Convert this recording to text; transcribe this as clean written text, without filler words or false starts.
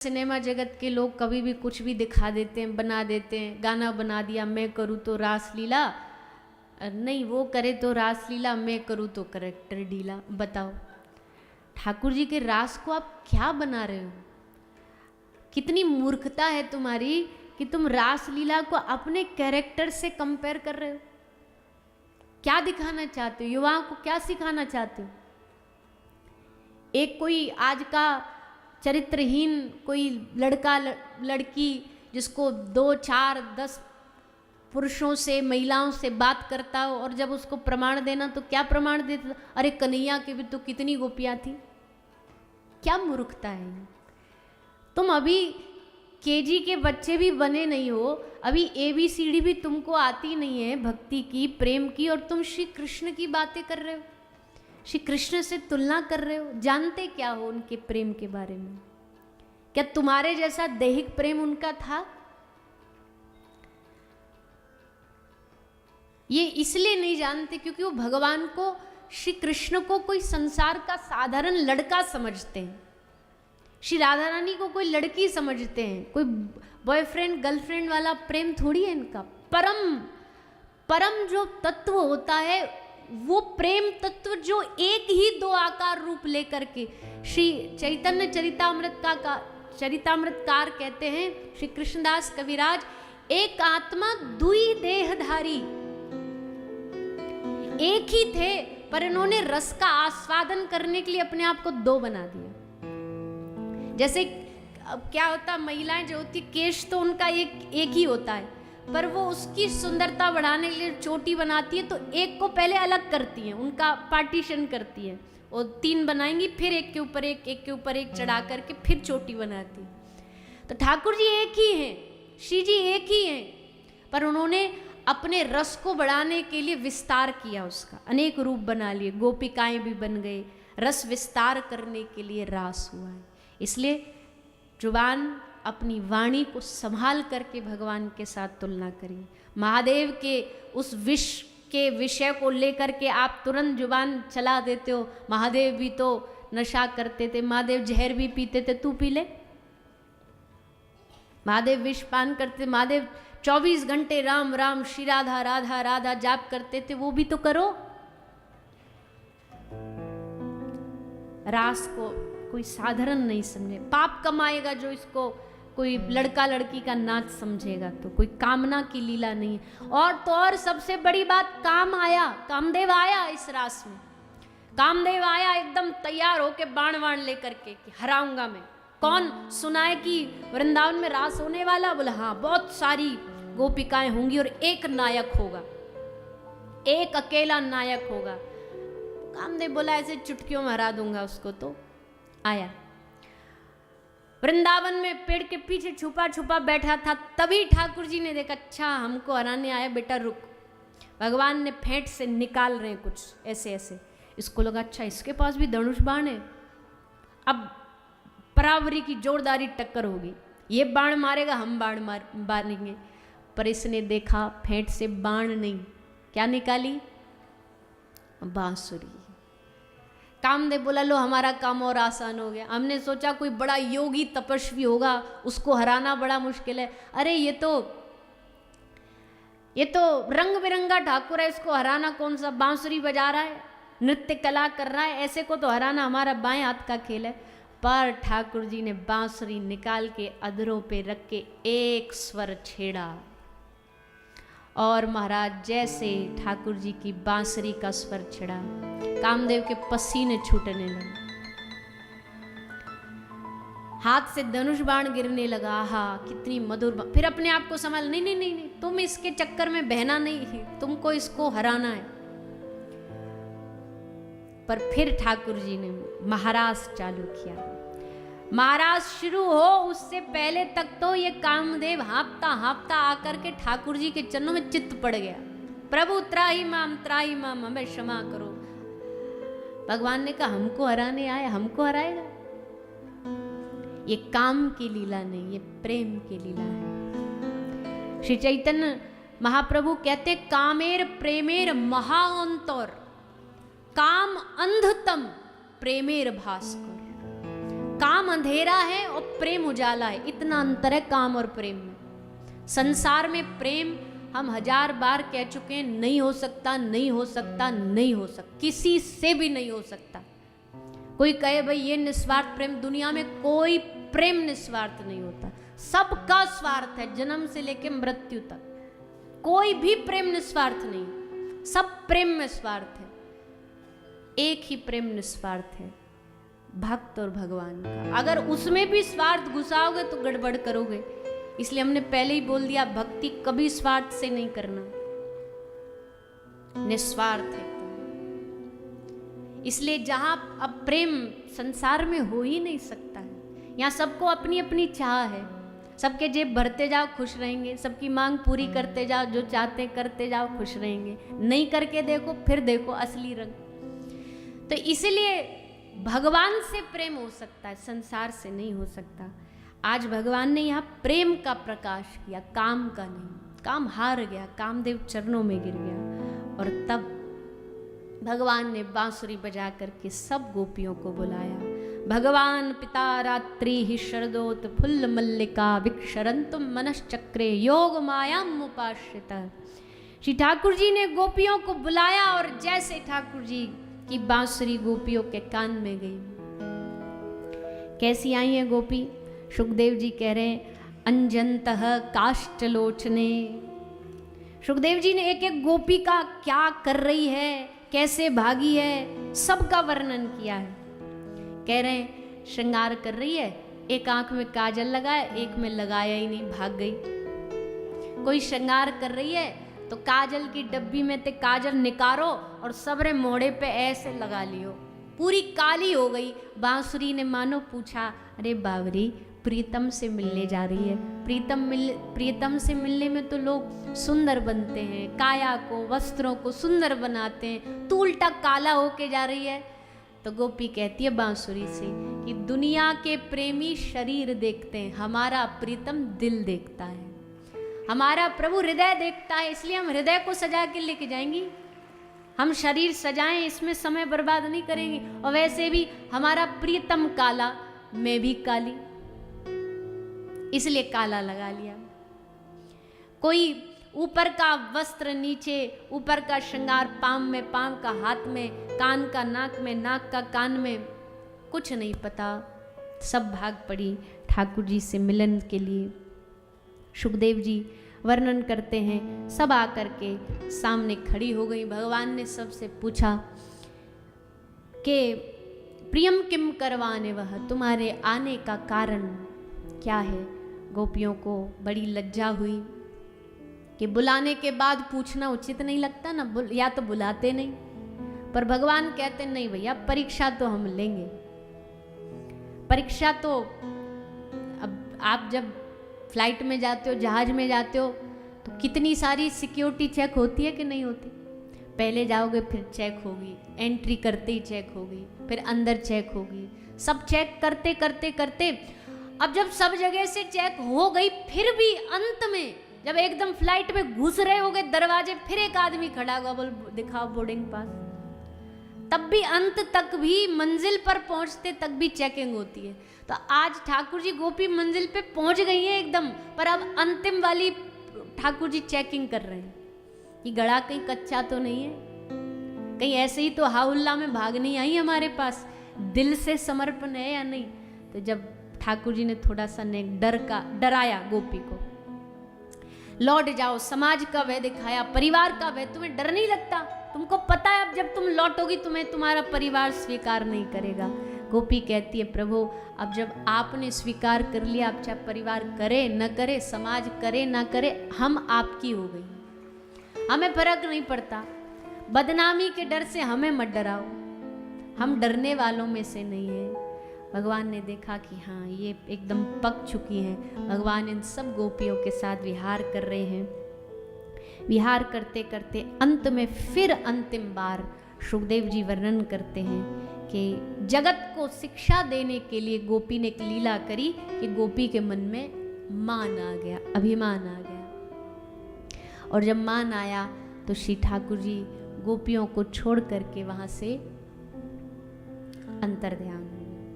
Cinema जगत के लोग कभी भी कुछ भी दिखा देते हैं, बना देते हैं। गाना बना दिया, मैं करूँ तो रासलीला, नहीं वो करे तो रासलीला, मैं करूँ तो करेक्टर ढीला। बताओ ठाकुर जी के रास को आप क्या बना रहे हो? कितनी मूर्खता है तुम्हारी कि तुम रासलीला को अपने कैरेक्टर से कंपेयर कर रहे हो। क्या दिखाना चाहते हो? युवाओं को क्या सिखाना चाहते हो? एक कोई आज का चरित्रहीन कोई लड़का लड़की जिसको 2, 4, 10 पुरुषों से महिलाओं से बात करता हो और जब उसको प्रमाण देना तो क्या प्रमाण देता? अरे कन्हैया की भी तो कितनी गोपियां थी। क्या मूर्खता है। तुम अभी केजी के बच्चे भी बने नहीं हो, अभी ABCD भी तुमको आती नहीं है भक्ति की, प्रेम की, और तुम श्री कृष्ण की बातें कर रहे हो, श्री कृष्ण से तुलना कर रहे हो। जानते क्या हो उनके प्रेम के बारे में? क्या तुम्हारे जैसा दैहिक प्रेम उनका था? ये इसलिए नहीं जानते क्योंकि वो भगवान को, श्री कृष्ण को कोई संसार का साधारण लड़का समझते हैं। श्री राधा रानी को कोई लड़की समझते हैं। कोई बॉयफ्रेंड गर्लफ्रेंड वाला प्रेम थोड़ी है इनका। परम जो तत्व होता है वो प्रेम तत्व जो एक ही 2 आकार रूप लेकर के, श्री चैतन्य चरितामृतकार कहते हैं श्री कृष्णदास कविराज, एक आत्मा दुई देहधारी। एक ही थे पर इन्होंने रस का आस्वादन करने के लिए अपने आप को 2 बना दिया। जैसे अब क्या होता, महिलाएं जो होती केश तो उनका एक ही होता है, पर वो उसकी सुंदरता बढ़ाने के लिए चोटी बनाती है तो एक को पहले अलग करती हैं, उनका पार्टीशन करती है। और 3 बनाएंगी, फिर एक के ऊपर एक, एक के ऊपर एक चढ़ा करके फिर चोटी बनाती है। तो ठाकुर जी एक ही हैं, श्री जी एक ही हैं, पर उन्होंने अपने रस को बढ़ाने के लिए विस्तार किया, उसका अनेक रूप बना लिए। गोपिकाएं भी बन गए, रस विस्तार करने के लिए रास हुआ है। इसलिए जुबान अपनी वाणी को संभाल करके भगवान के साथ तुलना करिए। महादेव के उस विष के विषय को लेकर के आप तुरंत जुबान चला देते हो। महादेव भी तो नशा करते थे, महादेव जहर भी पीते थे, तू पी ले। महादेव विष पान करते, महादेव 24 घंटे राम राम श्री राधा राधा राधा जाप करते थे, वो भी तो करो। रास को कोई साधारण नहीं समझे। पाप कमाएगा जो इसको कोई लड़का लड़की का नाच समझेगा, तो कोई कामना की लीला नहीं। और तो और सबसे बड़ी बात, काम आया, कामदेव आया इस रास में। कामदेव आया एकदम तैयार होके बाण वाण लेकर के कि हराऊंगा मैं। कौन सुनाए कि वृंदावन में रास होने वाला? बोला हाँ, बहुत सारी गोपिकाएं होंगी और एक नायक होगा, एक अकेला नायक होगा। कामदेव बोला ऐसे चुटकियों में हरा दूंगा उसको। तो आया वृंदावन में, पेड़ के पीछे छुपा छुपा बैठा था। तभी ठाकुर जी ने देखा, अच्छा हमको हराने आया, बेटा रुक। भगवान ने फेंट से निकाल रहे हैं कुछ ऐसे ऐसे। इसको लगा अच्छा इसके पास भी धनुष बाण है, अब बराबरी की जोरदारी टक्कर होगी, ये बाण मारेगा हम बाण मारेंगे। पर इसने देखा फेंट से बाण नहीं, क्या निकाली? बांसुरी। कामदेव बोला लो हमारा काम और आसान हो गया। हमने सोचा कोई बड़ा योगी तपस्वी होगा, उसको हराना बड़ा मुश्किल है। अरे ये तो रंग बिरंगा ठाकुर है, इसको हराना कौन सा? बांसुरी बजा रहा है, नृत्य कला कर रहा है, ऐसे को तो हराना हमारा बाएं हाथ का खेल है। पर ठाकुर जी ने बांसुरी निकाल के अधरों पे रख के एक स्वर छेड़ा, और महाराज जैसे ठाकुर जी की बांसुरी का स्वर छिड़ा, कामदेव के पसीने छूटने लगे, हाथ से धनुष बाण गिरने लगा। हाँ कितनी मधुर। फिर अपने आप को संभाल, नहीं नहीं नहीं नहीं, तुम इसके चक्कर में बहना नहीं, तुमको इसको हराना है। पर फिर ठाकुर जी ने महारास चालू किया। महाराज शुरू हो उससे पहले तक तो ये कामदेव हाँपता हाँपता आकर के ठाकुर जी के चरणों में चित्त पड़ गया। प्रभु त्राही माम, हमें क्षमा करो। भगवान ने कहा हमको हराने आया, हमको हराएगा? ये काम की लीला नहीं, ये प्रेम की लीला है। श्री चैतन्य महाप्रभु कहते कामेर प्रेमेर महाअंतर, काम अंधतम प्रेमेर भास्कर। काम अंधेरा है और प्रेम उजाला है, इतना अंतर है काम और प्रेम में। संसार में प्रेम हम 1000 बार कह चुके हैं, नहीं हो सकता, नहीं हो सकता, नहीं हो सकता, किसी से भी नहीं हो सकता। कोई कहे भाई ये निस्वार्थ प्रेम, दुनिया में कोई प्रेम निस्वार्थ नहीं होता, सबका स्वार्थ है, जन्म से लेकर मृत्यु तक। कोई भी प्रेम निस्वार्थ नहीं, सब प्रेम में स्वार्थ है। एक ही प्रेम निस्वार्थ है, भक्त और भगवान का। अगर उसमें भी स्वार्थ घुसाओगे तो गड़बड़ करोगे। इसलिए हमने पहले ही बोल दिया, भक्ति कभी स्वार्थ से नहीं करना, निस्वार्थ है। इसलिए जहां अब प्रेम संसार में हो ही नहीं सकता है, यहाँ सबको अपनी अपनी चाह है, सबके जेब भरते जाओ खुश रहेंगे, सबकी मांग पूरी करते जाओ, जो चाहते करते जाओ खुश रहेंगे, नहीं करके देखो फिर देखो असली रंग। तो इसलिए भगवान से प्रेम हो सकता है, संसार से नहीं हो सकता। आज भगवान ने यहाँ प्रेम का प्रकाश किया, काम का नहीं। काम हार गया, कामदेव चरणों में गिर गया, और तब भगवान ने बांसुरी बजा करके सब गोपियों को बुलाया। भगवान पिता रात्रि ही शरदोत फुल्ल मल्लिका विक्षरंतुम मनश्चक्रे योग मायाम उपाश्रिता। श्री ठाकुर जी ने गोपियों को बुलाया, और जैसे ठाकुर जी की बांसुरी गोपियों के कान में गई। कैसी आई है गोपी? सुखदेव जी कह रहे हैं, अंजंतः काष्ठलोचने। सुखदेव जी ने एक एक गोपी का क्या कर रही है, कैसे भागी है, सबका वर्णन किया है। कह रहे हैं श्रृंगार कर रही है, एक आंख में काजल लगाया, एक में लगाया ही नहीं, भाग गई। कोई श्रृंगार कर रही है तो काजल की डब्बी में ते काजल निकारो और सबरे मोड़े पे ऐसे लगा लियो, पूरी काली हो गई। बांसुरी ने मानो पूछा, अरे बावरी प्रीतम से मिलने जा रही है? प्रीतम से मिलने में तो लोग सुंदर बनते हैं, काया को वस्त्रों को सुंदर बनाते हैं, तू उल्टा काला होके जा रही है। तो गोपी कहती है बांसुरी से कि दुनिया के प्रेमी शरीर देखते हैं, हमारा प्रीतम दिल देखता है, हमारा प्रभु हृदय देखता है। इसलिए हम हृदय को सजा के लेके जाएंगी। हम शरीर सजाएं, इसमें समय बर्बाद नहीं करेंगे। और वैसे भी हमारा प्रीतम काला, मैं भी काली, इसलिए काला लगा लिया। कोई ऊपर का वस्त्र नीचे, ऊपर का श्रृंगार पाँव में, पाँव का हाथ में, कान का नाक में, नाक का कान में, कुछ नहीं पता, सब भाग पड़ी ठाकुर जी से मिलन के लिए। सुखदेव जी वर्णन करते हैं, सब आकर के सामने खड़ी हो गई। भगवान ने सबसे पूछा कि प्रियम किम करवाने, वह तुम्हारे आने का कारण क्या है? गोपियों को बड़ी लज्जा हुई कि बुलाने के बाद पूछना उचित नहीं लगता ना, या तो बुलाते नहीं। पर भगवान कहते नहीं भैया, परीक्षा तो हम लेंगे। परीक्षा तो अब आप जब फ्लाइट में जाते हो, जहाज में जाते हो, तो कितनी सारी सिक्योरिटी चेक होती है कि नहीं होती? पहले जाओगे फिर चेक होगी, एंट्री करते ही चेक होगी, फिर अंदर चेक होगी, सब चेक करते करते करते अब जब सब जगह से चेक हो गई, फिर भी अंत में जब एकदम फ्लाइट में घुस रहे हो गए दरवाजे, फिर एक आदमी खड़ा हुआ, बोल दिखाओ बोर्डिंग पास। तब भी अंत तक भी मंजिल पर पहुंचते तक भी चेकिंग होती है। तो आज ठाकुर जी गोपी मंजिल पे पहुंच गई है एकदम, पर अब अंतिम वाली ठाकुर जी चेकिंग कर रहे हैं कि गड़ा कहीं कच्चा तो नहीं है, कहीं ऐसे ही तो हाउल्ला में भाग नहीं आई हमारे पास, दिल से समर्पण है या नहीं। तो जब ठाकुर जी ने थोड़ा सा डराया गोपी को, लौट जाओ, समाज का वह दिखाया, परिवार का वह, तुम्हें डर नहीं लगता? तुमको पता है अब जब तुम लौटोगी तुम्हें तुम्हारा परिवार स्वीकार नहीं करेगा। गोपी कहती है प्रभु अब जब आपने स्वीकार कर लिया, अब चाहे परिवार करे न करे, समाज करे न करे, हम आपकी हो गई, हमें फर्क नहीं पड़ता। बदनामी के डर से हमें मत डराओ, हम डरने वालों में से नहीं है। भगवान ने देखा कि हाँ ये एकदम पक चुकी हैं। भगवान इन सब गोपियों के साथ विहार कर रहे हैं। विहार करते करते अंत में फिर अंतिम बार सुखदेव जी वर्णन करते हैं कि जगत को शिक्षा देने के लिए गोपी ने एक लीला करी कि गोपी के मन में मान आ गया, अभिमान आ गया। और जब मान आया तो श्री ठाकुर जी गोपियों को छोड़ करके वहाँ से अंतर्ध्यान